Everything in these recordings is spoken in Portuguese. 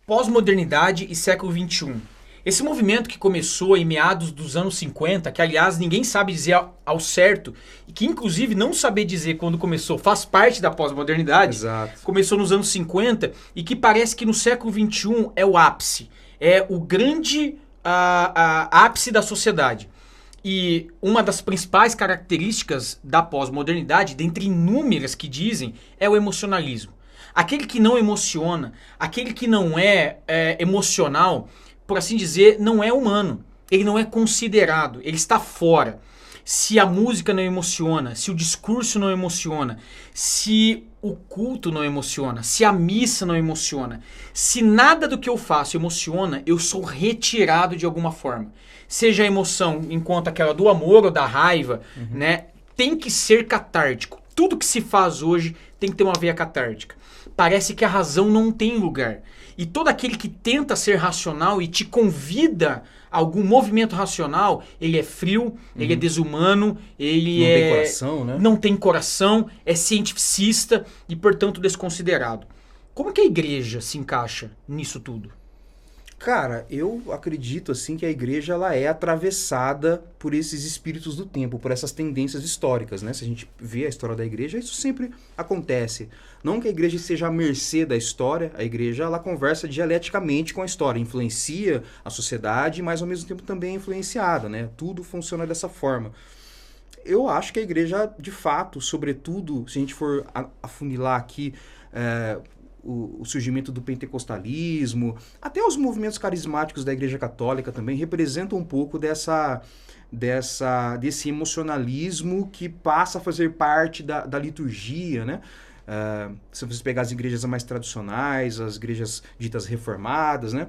Pós-modernidade e século XXI. Esse movimento que começou em meados dos anos 50, que aliás ninguém sabe dizer ao certo, e que inclusive não saber dizer quando começou faz parte da pós-modernidade, Exato. começou nos anos 50 e que parece que no século XXI é o ápice, é o grande ápice da sociedade. E uma das principais características da pós-modernidade, dentre inúmeras que dizem, é o emocionalismo. Aquele que não emociona, aquele que não é emocional, por assim dizer, não é humano. Ele não é considerado, ele está fora. Se a música não emociona, se o discurso não emociona, se o culto não emociona, se a missa não emociona, se nada do que eu faço emociona, eu sou retirado de alguma forma. Seja a emoção enquanto aquela do amor ou da raiva, né? Tem que ser catártico. Tudo que se faz hoje tem que ter uma veia catártica. Parece que a razão não tem lugar. E todo aquele que tenta ser racional e te convida a algum movimento racional, ele é frio, ele é desumano, ele Não tem coração, né? não tem coração, é cientificista e, portanto, desconsiderado. Como que a igreja se encaixa nisso tudo? Cara, eu acredito assim que a igreja ela é atravessada por esses espíritos do tempo, por essas tendências históricas, né? Se a gente vê a história da igreja, isso sempre acontece. Não que a igreja seja à mercê da história, a igreja ela conversa dialeticamente com a história, influencia a sociedade, mas ao mesmo tempo também é influenciada, né? Tudo funciona dessa forma. Eu acho que a igreja, de fato, sobretudo, se a gente for afunilar aqui o surgimento do pentecostalismo, até os movimentos carismáticos da Igreja Católica também representam um pouco desse emocionalismo que passa a fazer parte da liturgia, né? Se você pegar as igrejas mais tradicionais, as igrejas ditas reformadas, né?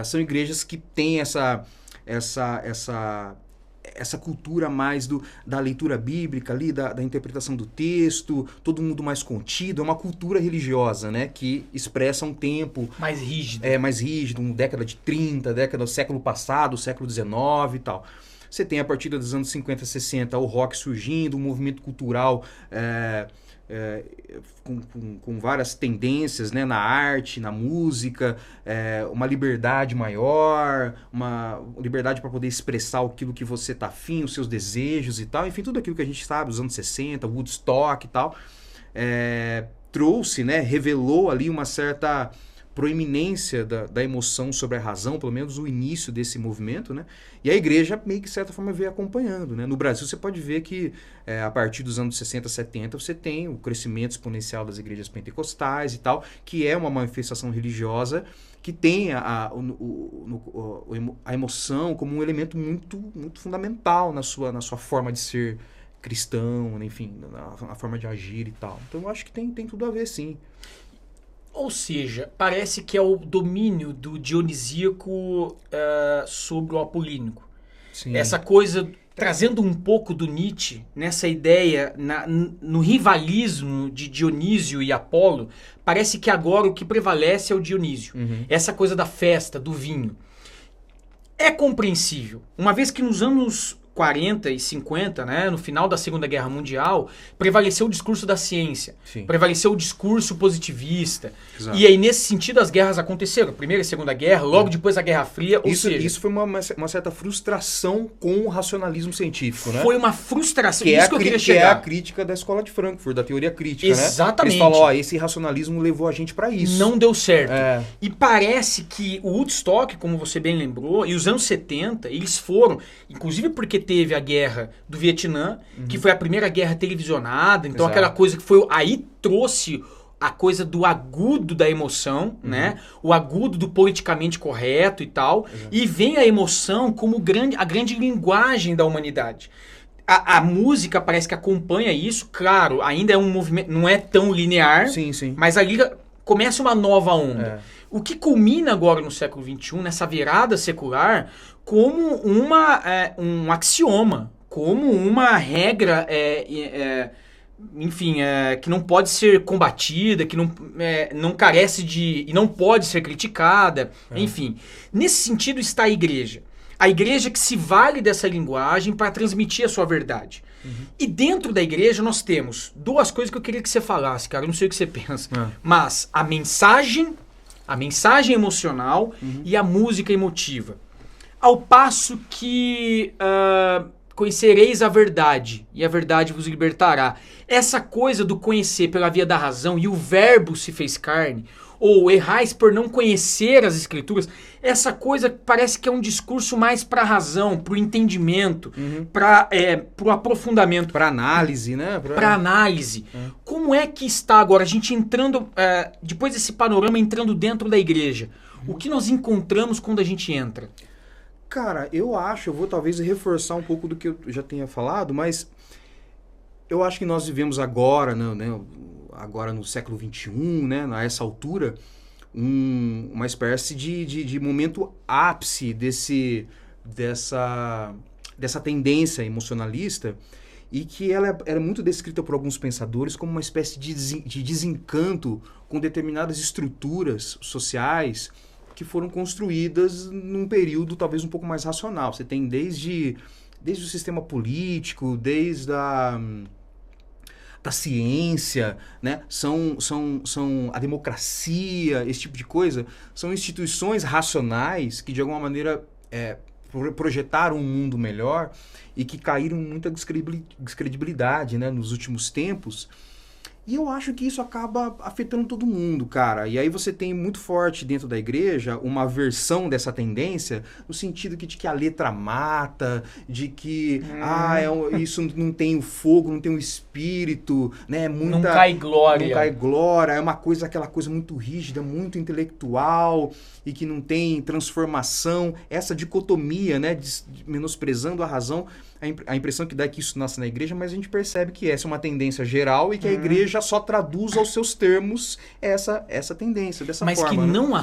São igrejas que têm essa cultura mais da leitura bíblica ali, da interpretação do texto, todo mundo mais contido, é uma cultura religiosa, né, que expressa um tempo Mais rígido. mais rígido, uma década de 30, década do século passado, século XIX e tal. Você tem a partir dos anos 50, 60 o rock surgindo, um movimento cultural com várias tendências, né, na arte, na música, uma liberdade maior, uma liberdade para poder expressar aquilo que você está afim, os seus desejos e tal, enfim, tudo aquilo que a gente sabe, os anos 60, Woodstock e tal, trouxe, né, revelou ali uma certa proeminência da emoção sobre a razão, pelo menos o início desse movimento, né? E a igreja meio que de certa forma veio acompanhando, né? No Brasil você pode ver que a partir dos anos 60, 70 você tem o crescimento exponencial das igrejas pentecostais e tal, que é uma manifestação religiosa que tem a emoção como um elemento muito, muito fundamental na sua forma de ser cristão, enfim, na forma de agir e tal. Então eu acho que tem tudo a ver, sim. Ou seja, parece que é o domínio do dionisíaco sobre o apolínico. Sim. Essa coisa, trazendo um pouco do Nietzsche, nessa ideia, no rivalismo de Dionísio e Apolo, parece que agora o que prevalece é o Dionísio. Essa coisa da festa, do vinho. É compreensível, uma vez que nos anos 40 e 50, né, no final da Segunda Guerra Mundial, prevaleceu o discurso da ciência, Sim. prevaleceu o discurso positivista. Exato. E aí, nesse sentido, as guerras aconteceram. Primeira e Segunda Guerra, logo depois a Guerra Fria, ou seja... Isso foi uma certa frustração com o racionalismo científico, né? Foi uma frustração, Que isso que eu queria chegar. é a crítica da escola de Frankfurt, da teoria crítica, Exatamente. né? Eles falam, esse racionalismo levou a gente para isso. Não deu certo. É. E parece que o Woodstock, como você bem lembrou, e os anos 70, eles foram, inclusive porque teve a guerra do Vietnã, que foi a primeira guerra televisionada, então Exato. aquela coisa que foi... Aí trouxe a coisa do agudo da emoção, né? O agudo do politicamente correto e tal. Exato. E vem a emoção como a grande linguagem da humanidade. A música parece que acompanha isso, claro, ainda é um movimento, não é tão linear, Sim, sim. mas ali começa uma nova onda. É. O que culmina agora no século XXI, nessa virada secular, como um axioma, como uma regra, enfim, que não pode ser combatida, que não carece e não pode ser criticada, enfim. Nesse sentido está a igreja. A igreja que se vale dessa linguagem para transmitir a sua verdade. E dentro da igreja nós temos duas coisas que eu queria que você falasse, cara. Eu não sei o que você pensa. Mas a mensagem A mensagem emocional e a música emotiva. Ao passo que conhecereis a verdade, e a verdade vos libertará. Essa coisa do conhecer pela via da razão, e o verbo se fez carne, ou errais por não conhecer as escrituras, essa coisa parece que é um discurso mais para a razão, para o entendimento, para o aprofundamento. Para análise, né? Para análise. Como é que está agora, a gente entrando, depois desse panorama, entrando dentro da igreja? O que nós encontramos quando a gente entra? Cara, eu vou talvez reforçar um pouco do que eu já tenha falado, mas eu acho que nós vivemos agora, né, agora no século XXI, né, a essa altura, uma espécie de momento ápice dessa tendência emocionalista, e que ela é muito descrita por alguns pensadores como uma espécie de desencanto com determinadas estruturas sociais que foram construídas num período talvez um pouco mais racional. Você tem desde o sistema político, desde da ciência, né? São a democracia, esse tipo de coisa, são instituições racionais que de alguma maneira projetaram um mundo melhor e que caíram em muita descredibilidade, né, nos últimos tempos. E eu acho que isso acaba afetando todo mundo, cara. E aí você tem muito forte dentro da igreja uma versão dessa tendência, no sentido de que a letra mata, de que isso não tem o fogo, não tem o espírito, né? Não cai glória. Não cai glória, é aquela coisa muito rígida, muito intelectual, e que não tem transformação. Essa dicotomia, né? Menosprezando a razão. A impressão que dá é que isso nasce na igreja, mas a gente percebe que essa é uma tendência geral e que a igreja só traduz aos seus termos essa tendência, dessa mas forma. Mas né? não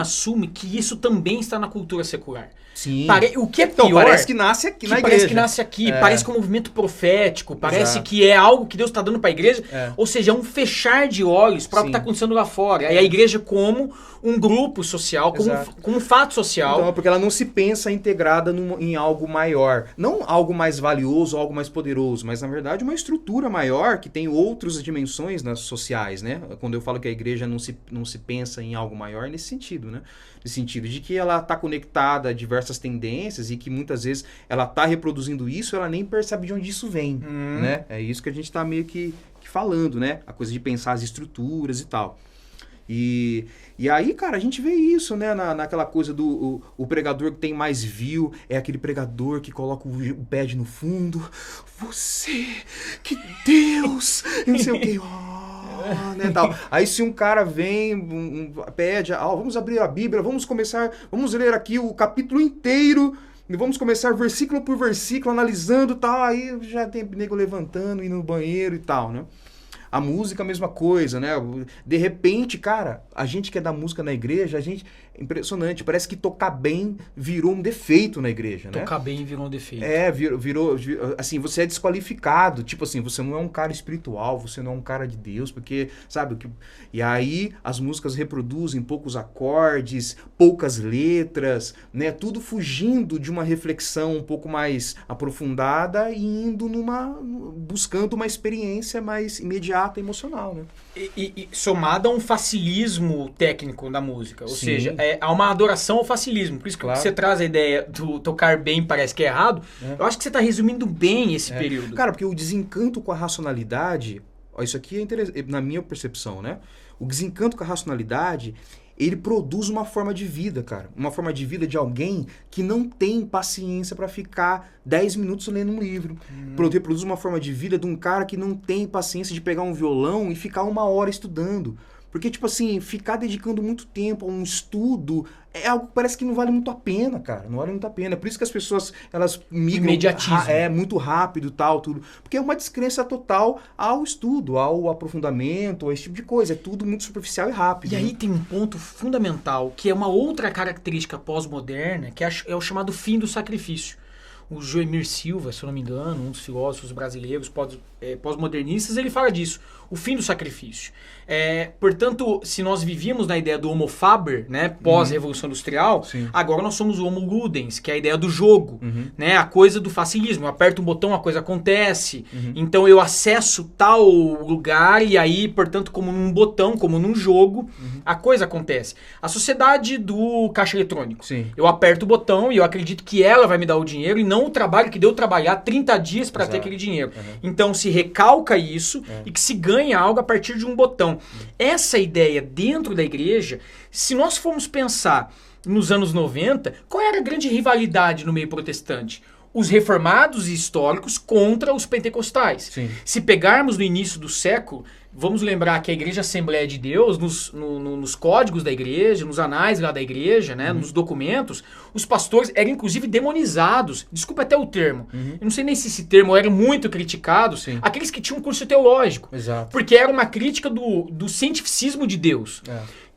assume que isso também está na cultura secular. Sim. O que é pior... Então, parece que nasce aqui na igreja. Parece que nasce aqui, parece que é um movimento profético, parece que é algo que Deus está dando para a igreja, ou seja, é um fechar de olhos para o que está acontecendo lá fora. Aí a igreja como um grupo social, como um fato social. Então, porque ela não se pensa integrada em algo maior. Não algo mais valioso, algo mais poderoso, mas na verdade uma estrutura maior que tem outras dimensões sociais, né? Quando eu falo que a igreja não se pensa em algo maior, é nesse sentido, né? No sentido de que ela está conectada a diversas tendências e que muitas vezes ela está reproduzindo isso, ela nem percebe de onde isso vem, né? É isso que a gente está meio que falando, né? A coisa de pensar as estruturas e tal. E aí, cara, a gente vê isso, né? Naquela coisa do o pregador que tem mais view, é aquele pregador que coloca o pad no fundo. Você, que Deus! E não sei o que, né, tal. Aí se um cara vem, pede, vamos abrir a Bíblia, vamos ler aqui o capítulo inteiro, e vamos começar versículo por versículo, analisando e tal, aí já tem nego levantando, indo no banheiro e tal, né? A música, a mesma coisa, né? De repente, cara, a gente que é da música na igreja, impressionante, parece que tocar bem virou um defeito na igreja, né? Tocar bem virou um defeito. Virou, assim, você é desqualificado, tipo assim, você não é um cara espiritual, você não é um cara de Deus, porque, sabe, e aí as músicas reproduzem poucos acordes, poucas letras, né? Tudo fugindo de uma reflexão um pouco mais aprofundada e indo buscando uma experiência mais imediata, emocional, né? E somada a um facilismo técnico da música, ou Sim. seja, há uma adoração ao facilismo. Por isso que você traz a ideia do tocar bem parece que é errado. Eu acho que você está resumindo bem esse período. Cara, porque o desencanto com a racionalidade, isso aqui é interessante, na minha percepção, né? O desencanto com a racionalidade, ele produz uma forma de vida, cara. Uma forma de vida de alguém que não tem paciência para ficar 10 minutos lendo um livro. Produz uma forma de vida de um cara que não tem paciência de pegar um violão e ficar 1 hora estudando. Porque, tipo assim, ficar dedicando muito tempo a um estudo é algo que parece que não vale muito a pena, cara. Não vale muito a pena. É por isso que as pessoas, elas migram... Imediatismo. Muito rápido e tal, tudo. Porque é uma descrença total ao estudo, ao aprofundamento, a esse tipo de coisa. É tudo muito superficial e rápido. E aí tem um ponto fundamental, que é uma outra característica pós-moderna, que é o chamado fim do sacrifício. o Joemir Silva, se eu não me engano, um dos filósofos brasileiros pós-modernistas, ele fala disso, o fim do sacrifício. Portanto, se nós vivíamos na ideia do homo faber, né, pós-revolução industrial, agora nós somos o homo ludens, que é a ideia do jogo, né, a coisa do facilismo. Eu aperto um botão, a coisa acontece. Então eu acesso tal lugar e aí, portanto, como num botão, como num jogo, a coisa acontece. A sociedade do caixa eletrônico. Eu aperto o botão e eu acredito que ela vai me dar o dinheiro e não o trabalho que deu trabalhar 30 dias para ter aquele dinheiro. Então se recalca isso e que se ganha algo a partir de um botão. Essa ideia dentro da igreja, se nós formos pensar nos anos 90, qual era a grande rivalidade no meio protestante? Os reformados e históricos contra os pentecostais. Se pegarmos no início do século, vamos lembrar que a Igreja Assembleia de Deus, nos códigos da igreja, nos anais lá da igreja, né, nos documentos, os pastores eram inclusive demonizados. Desculpa até o termo. Eu não sei nem se esse termo era muito criticado. Aqueles que tinham um curso teológico. Porque era uma crítica do cientificismo de Deus.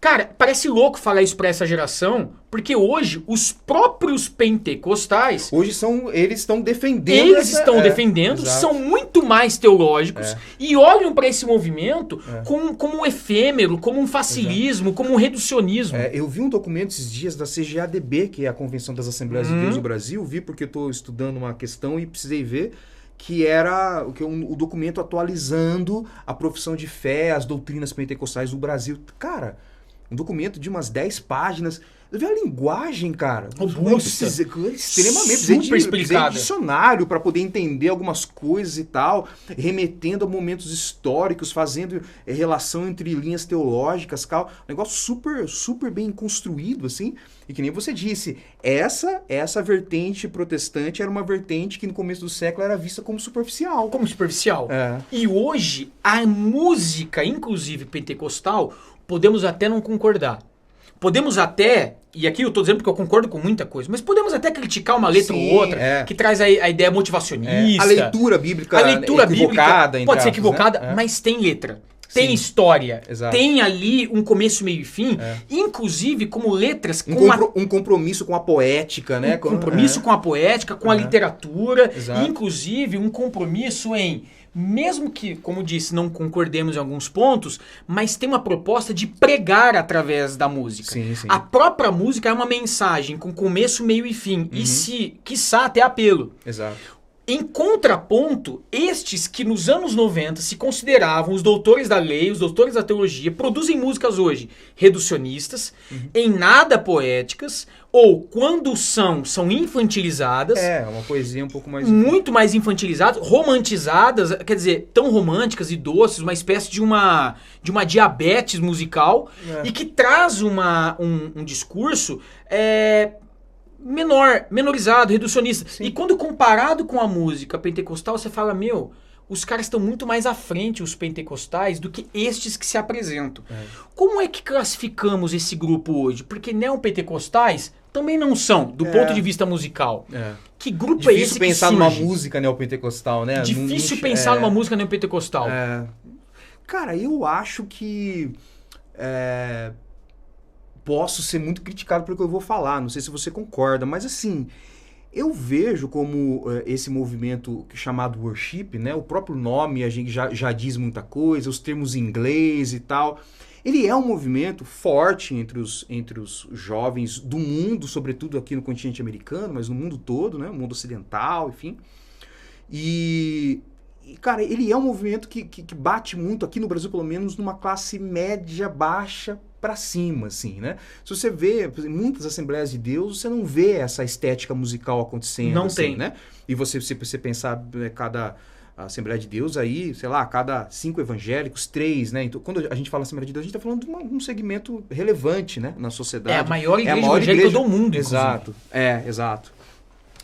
Cara, parece louco falar isso pra essa geração, porque hoje os próprios pentecostais... Hoje eles estão defendendo... Eles estão defendendo, são muito mais teológicos e olham para esse movimento como um efêmero, como um facilismo, como um reducionismo. Eu vi um documento esses dias da CGADB, que é a Convenção das Assembleias de Deus do Brasil, vi porque eu estou estudando uma questão e precisei ver, que era o documento atualizando a profissão de fé, as doutrinas pentecostais do Brasil. Cara... Um documento de umas 10 páginas. Eu vi a linguagem, cara. Robusta. Extremamente. Super explicada. De dicionário para poder entender algumas coisas e tal. Remetendo a momentos históricos, fazendo relação entre linhas teológicas, tal. Um negócio super, super bem construído, assim. E que nem você disse, essa vertente protestante era uma vertente que no começo do século era vista como superficial. Como superficial. E hoje, a música, inclusive pentecostal... Podemos até não concordar. Podemos até, e aqui eu estou dizendo porque eu concordo com muita coisa, mas podemos até criticar uma letra ou outra que traz a ideia motivacionista. A leitura bíblica equivocada. Pode ser equivocada, mas tem letra. Tem história. Tem ali um começo, meio e fim. Inclusive como letras... Um compromisso com a poética, né? Um compromisso com a poética, com a literatura. Inclusive um compromisso em... Mesmo que, como disse, não concordemos em alguns pontos, mas tem uma proposta de pregar através da música. A própria música é uma mensagem com começo, meio e fim. E se, quiçá, até apelo. Em contraponto, estes que nos anos 90 se consideravam os doutores da lei, os doutores da teologia, produzem músicas hoje reducionistas, em nada poéticas, ou quando são infantilizadas. Uma poesia um pouco mais... Muito mais infantilizadas, romantizadas, quer dizer, tão românticas e doces, uma espécie de uma diabetes musical, e que traz um discurso... menorizado, reducionista. E quando comparado com a música pentecostal, você fala, os caras estão muito mais à frente, os pentecostais, do que estes que se apresentam. Como é que classificamos esse grupo hoje? Porque neopentecostais também não são, do ponto de vista musical. Que grupo é esse que surge? Difícil pensar numa música neopentecostal, né? Difícil pensar numa música neopentecostal. Cara, eu acho que... posso ser muito criticado pelo que eu vou falar, não sei se você concorda, mas assim, eu vejo como esse movimento chamado worship, né, o próprio nome a gente já diz muita coisa, os termos em inglês e tal, ele é um movimento forte entre os jovens do mundo, sobretudo aqui no continente americano, mas no mundo todo, né, o mundo ocidental, enfim, e cara, ele é um movimento que bate muito aqui no Brasil, pelo menos, numa classe média, baixa, pra cima, assim, né? Se você vê em muitas Assembleias de Deus, você não vê essa estética musical acontecendo. Não assim, tem. Né? E você pensar cada Assembleia de Deus aí, sei lá, cada 5 evangélicos, 3, né? Então, quando a gente fala Assembleia de Deus, a gente tá falando de um segmento relevante, né? Na sociedade. É a maior igreja evangélica do mundo, exato. Exato.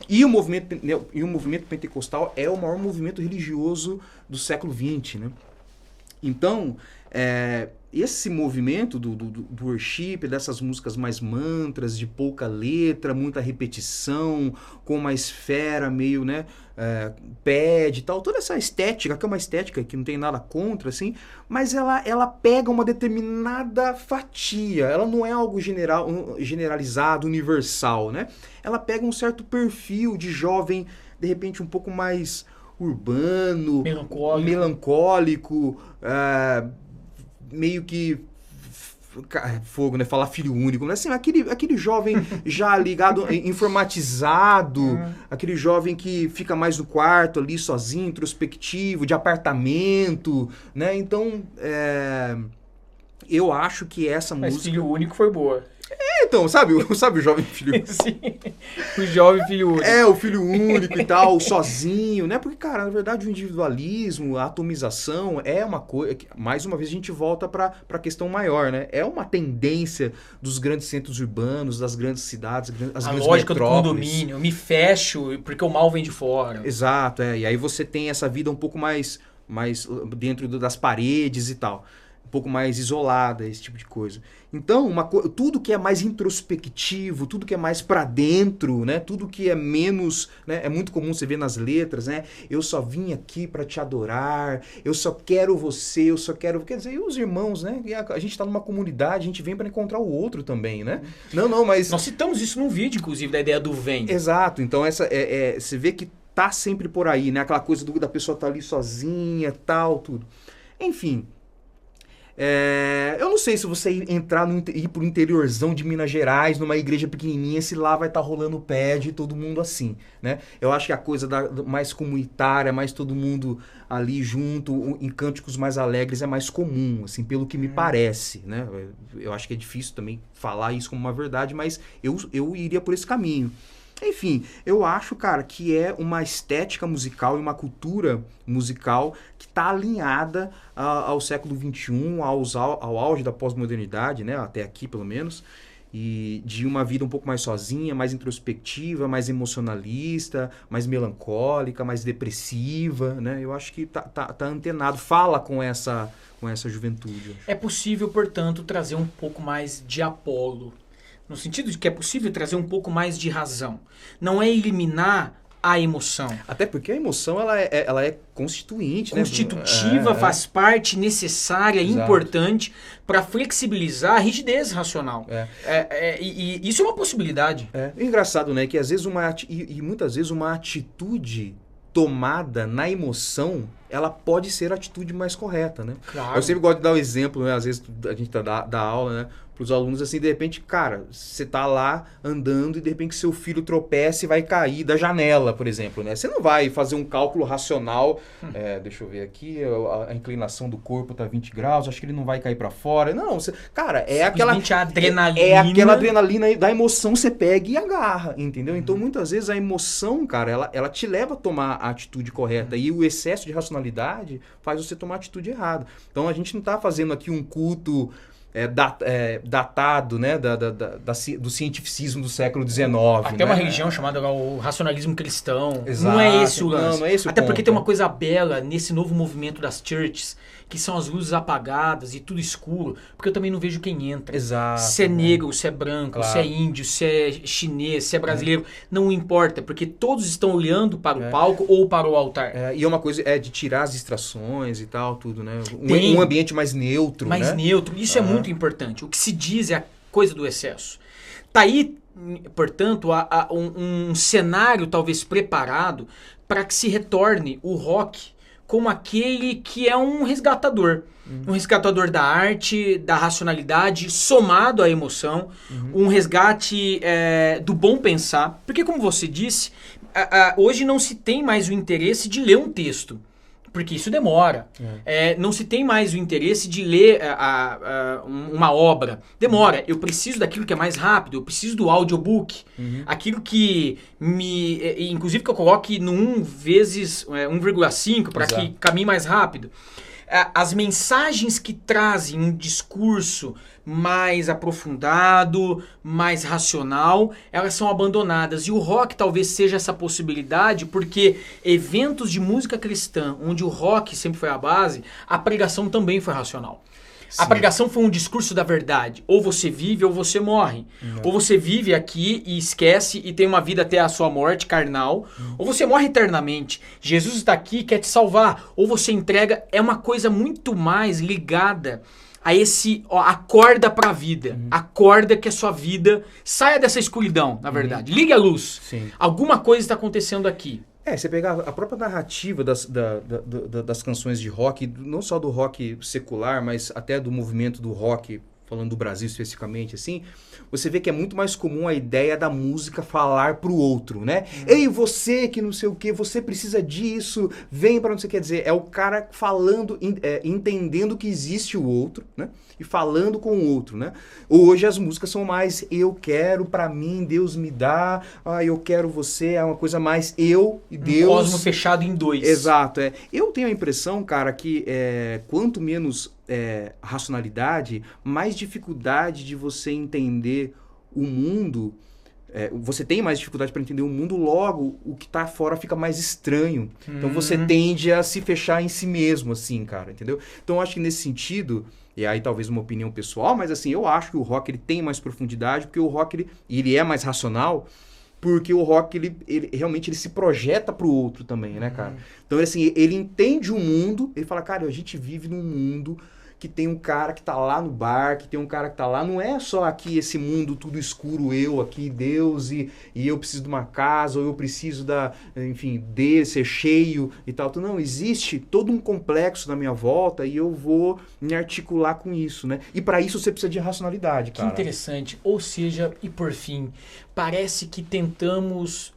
E o movimento pentecostal é o maior movimento religioso do século XX, né? Então, esse movimento do worship, dessas músicas mais mantras, de pouca letra, muita repetição, com uma esfera meio, né, pad e tal, toda essa estética, que é uma estética que não tem nada contra, assim, mas ela pega uma determinada fatia, ela não é algo generalizado, universal, né? Ela pega um certo perfil de jovem, de repente, um pouco mais urbano, melancólico, meio que fogo, né? Falar filho único, né? Assim, aquele jovem já ligado, informatizado, aquele jovem que fica mais no quarto ali, sozinho, introspectivo, de apartamento, né? Então, eu acho que essa música... Mas filho único foi boa. Então, sabe o jovem filho único? Sim, o jovem filho único. O filho único e tal, sozinho, né? Porque, cara, na verdade o individualismo, a atomização é uma coisa... Mais uma vez a gente volta para a questão maior, né? É uma tendência dos grandes centros urbanos, das grandes cidades, as grandes lógica metrópoles. Do condomínio, eu me fecho porque o mal vem de fora. Exato, e aí você tem essa vida um pouco mais dentro das paredes e tal. Um pouco mais isolada, esse tipo de coisa. Então, tudo que é mais introspectivo, tudo que é mais pra dentro, né? Tudo que é menos... Né? É muito comum você ver nas letras, né? Eu só vim aqui pra te adorar, eu só quero você, eu só quero... Quer dizer, e os irmãos, né? E a gente tá numa comunidade, a gente vem pra encontrar o outro também, né? Não, mas... Nós citamos isso num vídeo, inclusive, da ideia do vem. Exato. Então, você vê que tá sempre por aí, né? Aquela coisa da pessoa tá ali sozinha, tal, tudo. Enfim... eu não sei se você ir pro interiorzão de Minas Gerais, numa igreja pequenininha, se lá vai estar rolando o pad e todo mundo assim, né? Eu acho que a coisa mais comunitária, mais todo mundo ali junto, em cânticos mais alegres, é mais comum, assim, pelo que me parece, né? Eu acho que é difícil também falar isso como uma verdade, mas eu iria por esse caminho. Enfim, eu acho, cara, que é uma estética musical e uma cultura musical que está alinhada ao século XXI, ao auge da pós-modernidade, né? Até aqui, pelo menos, e de uma vida um pouco mais sozinha, mais introspectiva, mais emocionalista, mais melancólica, mais depressiva, né? Eu acho que tá antenado, fala com essa juventude. É possível, portanto, trazer um pouco mais de Apolo. No sentido de que é possível trazer um pouco mais de razão. Não é eliminar a emoção. Até porque a emoção ela é constituinte, constitutiva, né? faz parte necessária, Exato. Importante para flexibilizar a rigidez racional. E isso é uma possibilidade. É engraçado, né? Que às vezes muitas vezes uma atitude tomada na emoção, ela pode ser a atitude mais correta, né? Claro. Eu sempre gosto de dar o exemplo, né? Às vezes a gente dá aula, né? Para os alunos, assim, de repente, cara, você tá lá andando e de repente seu filho tropeça e vai cair da janela, por exemplo, né? Você não vai fazer um cálculo racional, deixa eu ver aqui, a inclinação do corpo tá 20 graus, acho que ele não vai cair para fora. Não, cara, aquela adrenalina. É aquela adrenalina da emoção, você pega e agarra, entendeu? Então, muitas vezes a emoção, cara, ela te leva a tomar a atitude correta e o excesso de racionalidade faz você tomar a atitude errada. Então, a gente não tá fazendo aqui um culto datado, né, do cientificismo do século XIX. Até uma religião chamada o racionalismo cristão. Exato. Não é esse o lance. Não é esse o Até ponto. porque tem uma coisa bela nesse novo movimento das churches, que são as luzes apagadas e tudo escuro, porque eu também não vejo quem entra. Exato. Se é negro, se é branco, Claro. se é índio, se é chinês, se é brasileiro, não importa, porque todos estão olhando para o palco ou para o altar. E é uma coisa de tirar as distrações e tal, tudo, né? Tem. Um ambiente mais neutro, Mais né? neutro. Isso é muito importante. O que se diz é a coisa do excesso. Tá aí, portanto, um cenário talvez preparado para que se retorne o rock como aquele que é um resgatador. Um resgatador da arte, da racionalidade, somado à emoção. Um resgate do bom pensar. Porque, como você disse, hoje não se tem mais o interesse de ler um texto. Porque isso demora. Não se tem mais o interesse de ler uma obra. Demora. Eu preciso daquilo que é mais rápido. Eu preciso do audiobook. Aquilo que inclusive que eu coloque no 1 vezes 1,5 para que caminhe mais rápido. As mensagens que trazem um discurso mais aprofundado, mais racional, elas são abandonadas. E o rock talvez seja essa possibilidade, porque eventos de música cristã, onde o rock sempre foi a base, a pregação também foi racional. A Sim. pregação foi um discurso da verdade. Ou você vive ou você morre. Ou você vive aqui e esquece e tem uma vida até a sua morte carnal. Ou você morre eternamente. Jesus está aqui e quer te salvar. Ou você entrega. É uma coisa muito mais ligada a esse... Ó, acorda pra vida. Acorda que a sua vida saia dessa escuridão, na verdade. Ligue a luz. Sim. Alguma coisa está acontecendo aqui. Você pegar a própria narrativa das canções de rock, não só do rock secular, mas até do movimento do rock, falando do Brasil especificamente, assim, você vê que é muito mais comum a ideia da música falar pro outro, né? Ei, você que não sei o que, você precisa disso, vem pra não sei o que, quer dizer, é o cara falando, entendendo que existe o outro, né? E falando com o outro, né? Hoje as músicas são mais eu quero pra mim, Deus me dá, eu quero você, é uma coisa mais eu e Deus. Um cosmo fechado em dois. Exato, Eu tenho a impressão, cara, que quanto menos racionalidade, mais dificuldade de você entender o mundo. Você tem mais dificuldade para entender o mundo, logo o que tá fora fica mais estranho. Então você tende a se fechar em si mesmo, assim, cara, entendeu? Então eu acho que nesse sentido, e aí talvez uma opinião pessoal, mas assim, eu acho que o rock ele tem mais profundidade, porque o rock ele é mais racional, porque o rock ele realmente ele se projeta pro outro também, né, cara? Então assim, ele entende o mundo, ele fala, cara, a gente vive num mundo que tem um cara que tá lá no bar, que tem um cara que tá lá, não é só aqui esse mundo tudo escuro, eu aqui, Deus, e eu preciso de uma casa, ou eu preciso ser cheio e tal. Então, não, existe todo um complexo na minha volta e eu vou me articular com isso, né? E para isso você precisa de racionalidade, cara. Que interessante. Ou seja, e por fim, parece que tentamos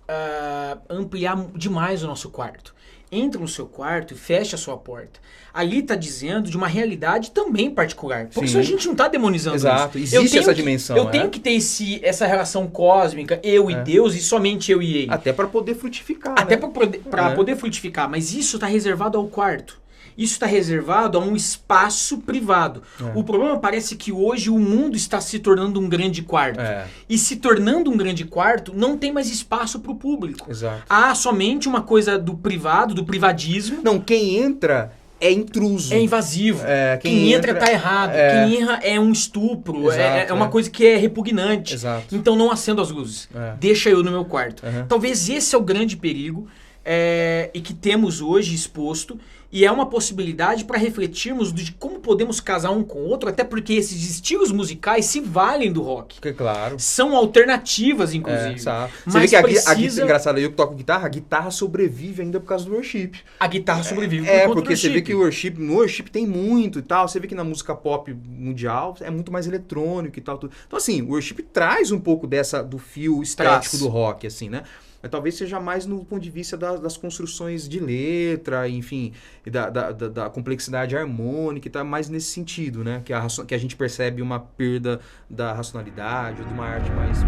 ampliar demais o nosso quarto. Entra no seu quarto e fecha a sua porta. Ali está dizendo de uma realidade também particular. Porque isso a gente não está demonizando. Exato, isso. existe essa dimensão. Eu tenho que ter essa relação cósmica, eu e Deus, e somente eu e ele. Até para poder frutificar. Até né? para poder frutificar. Mas isso está reservado ao quarto. Isso está reservado a um espaço privado. O problema parece que hoje o mundo está se tornando um grande quarto. E se tornando um grande quarto, não tem mais espaço para o público. Exato. Há somente uma coisa do privado, do privadismo. Não, quem entra é intruso. É invasivo. Quem entra tá errado. Quem erra é um estupro. Exato, é uma coisa que é repugnante. Exato. Então não acendo as luzes. Deixa eu no meu quarto. Talvez esse é o grande perigo e que temos hoje exposto. E é uma possibilidade para refletirmos de como podemos casar um com o outro, até porque esses estilos musicais se valem do rock. Claro. São alternativas, inclusive. Você vê que engraçado, eu que toco guitarra, a guitarra sobrevive ainda por causa do worship. A guitarra sobrevive por conta do porque worship. você vê que no worship tem muito e tal. Você vê que na música pop mundial é muito mais eletrônico e tal. Tudo. Então, assim, o worship traz um pouco do fio estético do rock, assim, né? Mas talvez seja mais no ponto de vista das construções de letra, enfim, da complexidade harmônica, e tá mais nesse sentido, né? Que a gente percebe uma perda da racionalidade ou de uma arte mais